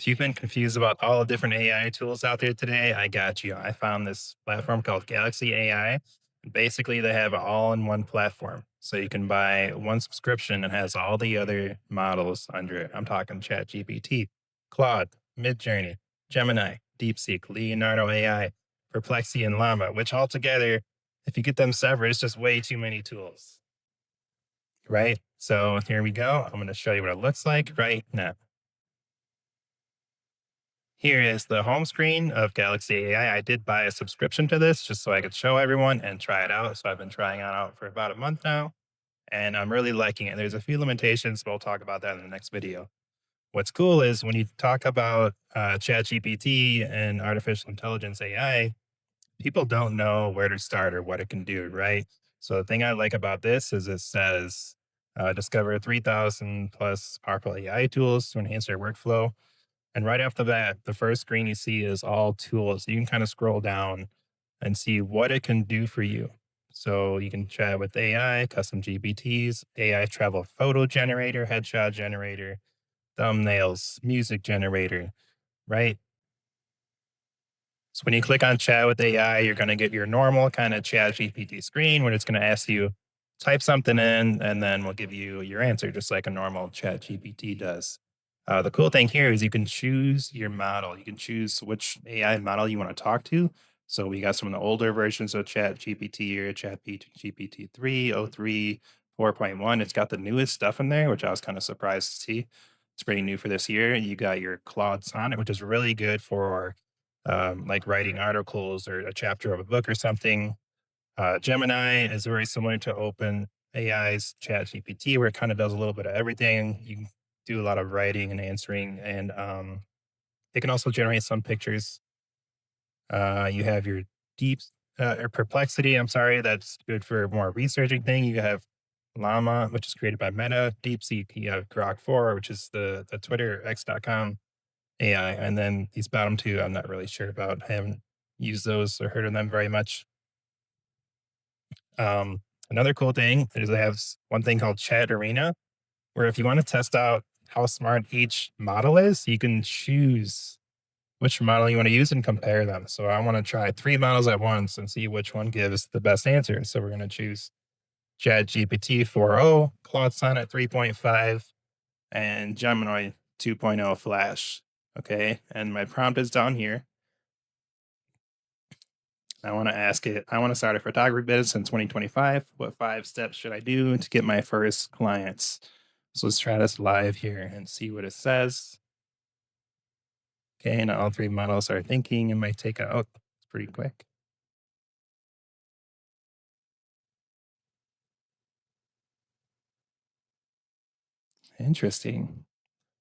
If you've been confused about all the different AI tools out there today, I got you. I found this platform called Galaxy.ai. Basically, they have it all in one platform. So you can buy one subscription and has all the other models under it. I'm talking ChatGPT, Claude, Midjourney, Gemini, DeepSeek, Leonardo AI, Perplexity, and Llama, which altogether, if you get them separate, it's just way too many tools, right? So here we go. I'm going to show you what it looks like right now. Here is the home screen of Galaxy AI. I did buy a subscription to this just so I could show everyone and try it out. So I've been trying it out for about a month now, and I'm really liking it. There's a few limitations, but we'll talk about that in the next video. What's cool is when you talk about ChatGPT and artificial intelligence AI, people don't know where to start or what it can do, right? So the thing I like about this is it says discover 3,000 plus powerful AI tools to enhance your workflow, and right off the bat, the first screen you see is all tools. You can kind of scroll down and see what it can do for you. So you can chat with AI, custom GPTs, AI travel photo generator, headshot generator, thumbnails, music generator, right? So when you click on chat with AI, you're going to get your normal kind of chat GPT screen where it's going to ask you type something in and then we'll give you your answer just like a normal chat GPT does. The cool thing here is you can choose your model. You can choose which AI model you want to talk to. So we got some of the older versions of Chat GPT or Chat GPT 3, oh 03, 4.1. It's got the newest stuff in there, which I was kind of surprised to see. It's pretty new for this year. You got your Claude Sonnet, which is really good for like writing articles or a chapter of a book or something. Gemini is very similar to Open AI's ChatGPT, where it kind of does a little bit of everything. You can do a lot of writing and answering, and it can also generate some pictures. You have your deep or perplexity. I'm sorry, that's good for more researching thing. You have Llama, which is created by Meta. DeepSeek. You have Grok 4, which is the Twitter X.com AI, and then these bottom two, I'm not really sure about. I haven't used those or heard of them very much. Another cool thing is they have one thing called Chat Arena, where if you want to test out how smart each model is, you can choose which model you want to use and compare them. So I want to try three models at once and see which one gives the best answer. So we're going to choose Chat GPT 4.0, Claude Sonnet 3.5, and Gemini 2.0 Flash. Okay. And my prompt is down here. I want to ask it, I want to start a photography business in 2025. What 5 steps should I do to get my first clients? So let's try this live here and see what it says. Okay, and all three models are thinking. It might take out it's pretty quick. Interesting.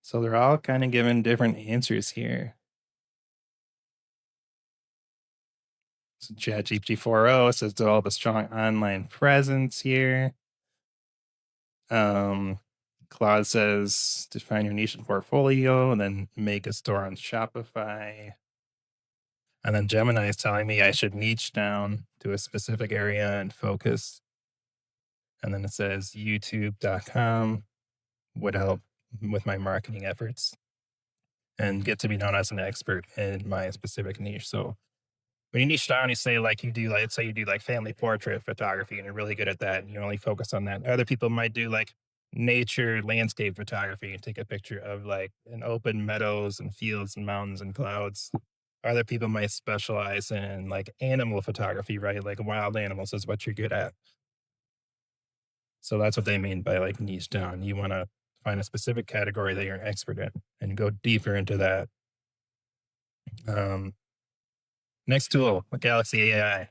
So they're all kind of giving different answers here. So ChatGPT 4.0 says develop a strong online presence here. Um, Claude says define your niche and portfolio and then make a store on Shopify. And then Gemini is telling me I should niche down to a specific area and focus. And then it says youtube.com would help with my marketing efforts and get to be known as an expert in my specific niche. So when you niche down, you say like you do, like let's say you do like family portrait photography and you're really good at that and you only focus on that. Other people might do like nature landscape photography and take a picture of like an open meadows and fields and mountains and clouds. Other people might specialize in like animal photography, right? Like wild animals is what you're good at. So that's what they mean by like niche down. You want to find a specific category that you're an expert in and go deeper into that. Um, Next tool, with Galaxy AI,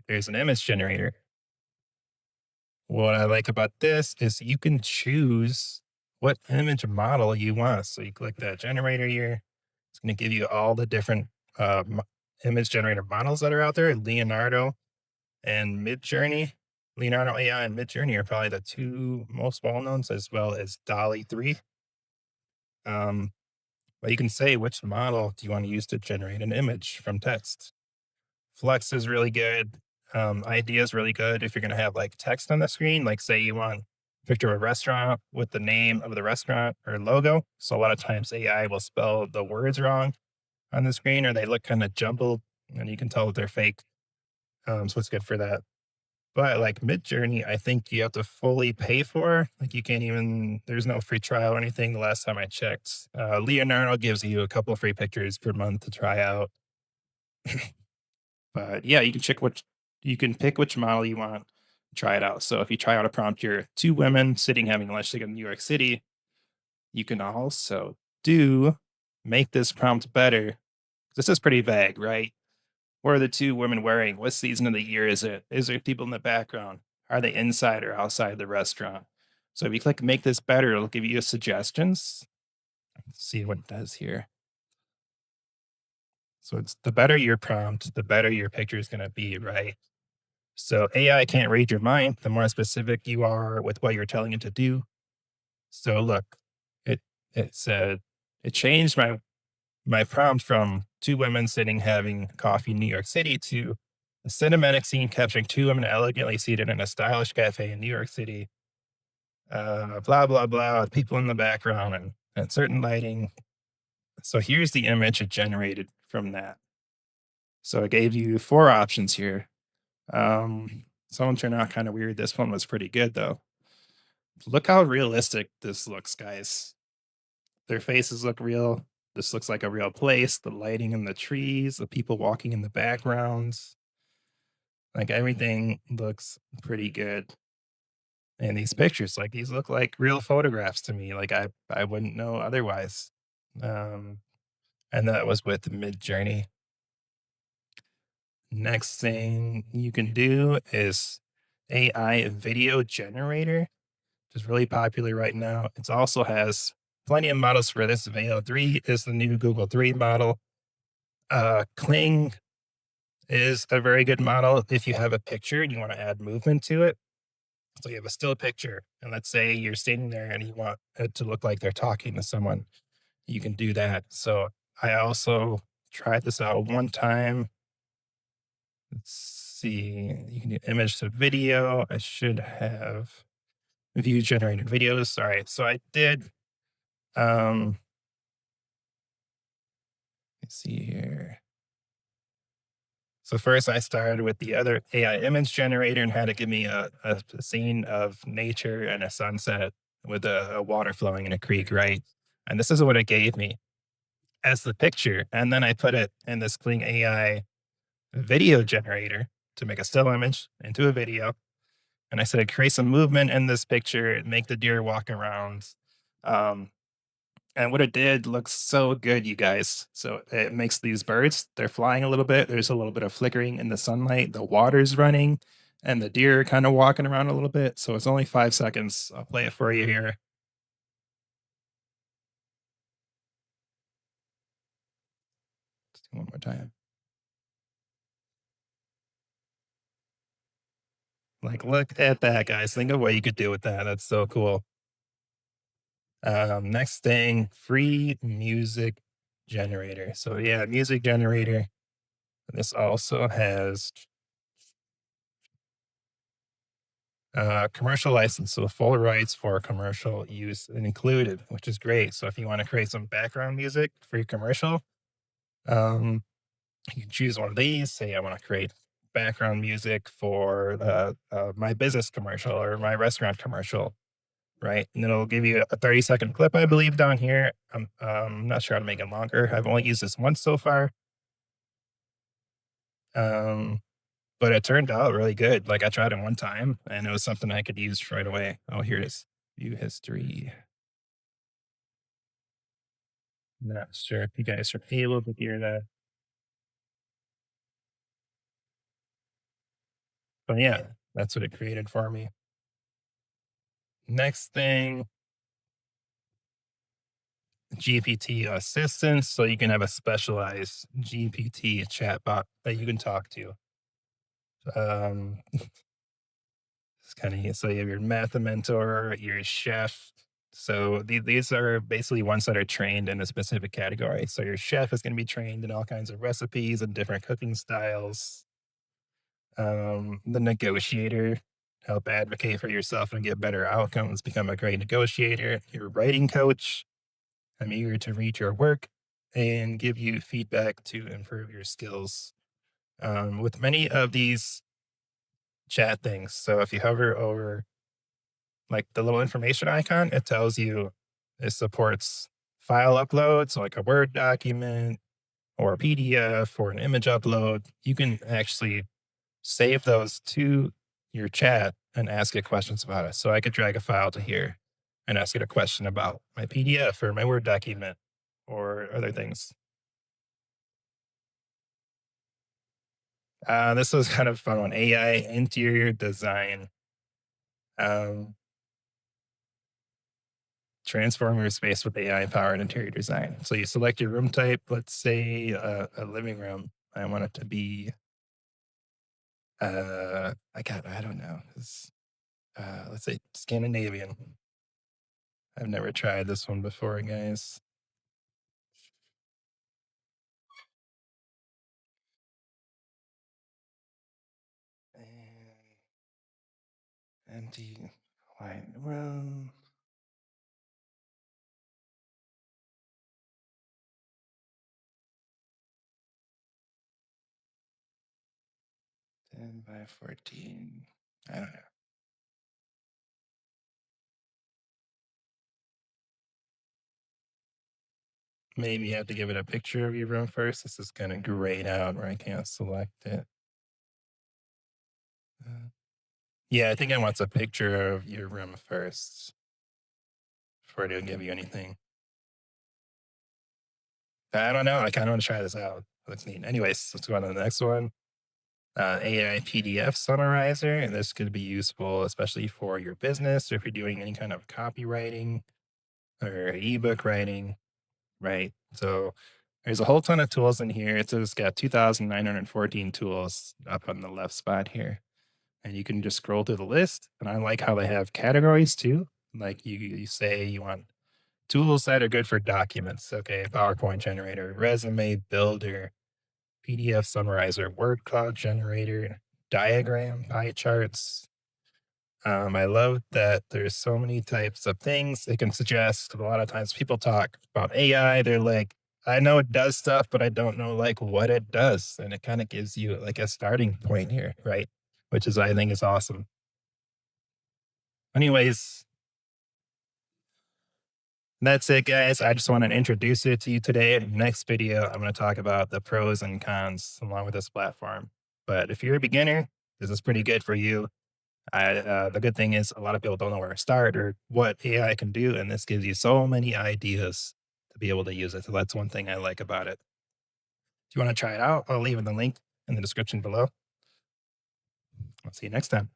there's an image generator. What I like about this is you can choose what image model you want. So you click that generator here. It's going to give you all the different image generator models that are out there. Leonardo and Midjourney. Leonardo AI and Midjourney are probably the two most well known, as well as Dolly 3. Um, but you can say which model do you want to use to generate an image from text. Flex is really good. Idea is really good if you're going to have like text on the screen. Like, say you want picture of a restaurant with the name of the restaurant or logo. So a lot of times AI will spell the words wrong on the screen, or they look kind of jumbled, and you can tell that they're fake. So it's good for that. But like Midjourney, I think you have to fully pay for. Like you can't even. There's no free trial or anything. The last time I checked, Leonardo gives you a couple of free pictures per month to try out. But yeah, you can pick which model you want, try it out. So if you try out a prompt, you're two women sitting having lunch together in New York City. You can also do make this prompt better. This is pretty vague, right? What are the two women wearing? What season of the year is it? Is there people in the background? Are they inside or outside the restaurant? So if you click make this better, it'll give you suggestions. Let's see what it does here. So it's the better your prompt, the better your picture is going to be, right? So AI can't read your mind the more specific you are with what you're telling it to do. So look, it it said it changed my prompt from two women sitting having coffee in New York City to a cinematic scene capturing two women elegantly seated in a stylish cafe in New York City. Blah blah blah, with people in the background and certain lighting. So here's the image it generated from that. So it gave you four options here. Some of them turned out kind of weird. This one was pretty good though. Look how realistic this looks, guys. Their faces look real. This looks like a real place. The lighting in the trees, the people walking in the backgrounds, like everything looks pretty good. And these pictures, like these look like real photographs to me. Like I wouldn't know otherwise. Um, and that was with Mid Journey. Next thing you can do is AI video generator, which is really popular right now. It also has plenty of models for this. Veo 3 is the new Google 3 model. Kling is a very good model if you have a picture and you want to add movement to it. So you have a still picture, and let's say you're standing there and you want it to look like they're talking to someone. You can do that. So I also tried this out one time. Let's see. You can do image to video. I should have view generated videos. All right. So I did. Let's see here. So first, I started with the other AI image generator and had it give me a scene of nature and a sunset with a water flowing in a creek, right? And this is what it gave me as the picture. And then I put it in this Kling AI video generator to make a still image into a video. And I said, create some movement in this picture, make the deer walk around. Um, and what it did looks so good, you guys. So it makes these birds, they're flying a little bit. There's a little bit of flickering in the sunlight. The water's running and the deer are kind of walking around a little bit. So it's only 5 seconds. I'll play it for you here. Let's do one more time. Like, look at that, guys. Think of what you could do with that. That's so cool. Next thing, free music generator. So yeah, music generator. This also has commercial license, so full rights for commercial use included, which is great. So if you want to create some background music for your commercial, um, you can choose one of these. Say I want to create background music for my business commercial or my restaurant commercial, right? And it'll give you a 30-second clip, I believe, down here. I'm not sure how to make it longer. I've only used this once so far. Um, but it turned out really good. Like I tried it one time and it was something I could use right away. Oh, here it is. View history. Not sure if you guys are able to hear that. But yeah, that's what it created for me. Next thing, GPT assistance. So you can have a specialized GPT chatbot that you can talk to. It's kind of so you have your math mentor, your chef. So these are basically ones that are trained in a specific category. So your chef is going to be trained in all kinds of recipes and different cooking styles. The negotiator. help advocate for yourself and get better outcomes, become a great negotiator, your writing coach. I'm eager to read your work and give you feedback to improve your skills. With many of these chat things, so if you hover over like the little information icon, it tells you it supports file uploads, like a Word document or a PDF or an image upload. You can actually save those to your chat and ask it questions about it. So I could drag a file to here and ask it a question about my PDF or my Word document or other things. This was kind of fun one. AI interior design. Um, Transform your space with AI powered interior design. So you select your room type. Let's say a living room. I want it to be. I don't know. Let's say Scandinavian. I've never tried this one before, guys. And empty white room. 10 by 14. I don't know. Maybe you have to give it a picture of your room first. This is kind of grayed out where I can't select it. Uh, yeah, I think I want a picture of your room first before I do give you anything. I don't know. I kind of want to try this out. Looks neat. Anyways, let's go on to the next one. AI PDF summarizer. And this could be useful, especially for your business or if you're doing any kind of copywriting or ebook writing, right? So there's a whole ton of tools in here. It's got 2,914 tools up on the left spot here. And you can just scroll through the list. And I like how they have categories too. Like you say you want tools that are good for documents. Okay, PowerPoint generator, resume builder, PDF summarizer, word cloud generator, diagram, pie charts. I love that there's so many types of things they can suggest. A lot of times people talk about AI, they're like, I know it does stuff, but I don't know like what it does. And it kind of gives you like a starting point here, right? Which is I think is awesome. Anyways, that's it, guys. I just want to introduce it to you today. Next video, I'm going to talk about the pros and cons along with this platform. But if you're a beginner, this is pretty good for you. The good thing is a lot of people don't know where to start or what AI can do, and this gives you so many ideas to be able to use it. So that's one thing I like about it. If you want to try it out, I'll leave the link in the description below. I'll see you next time.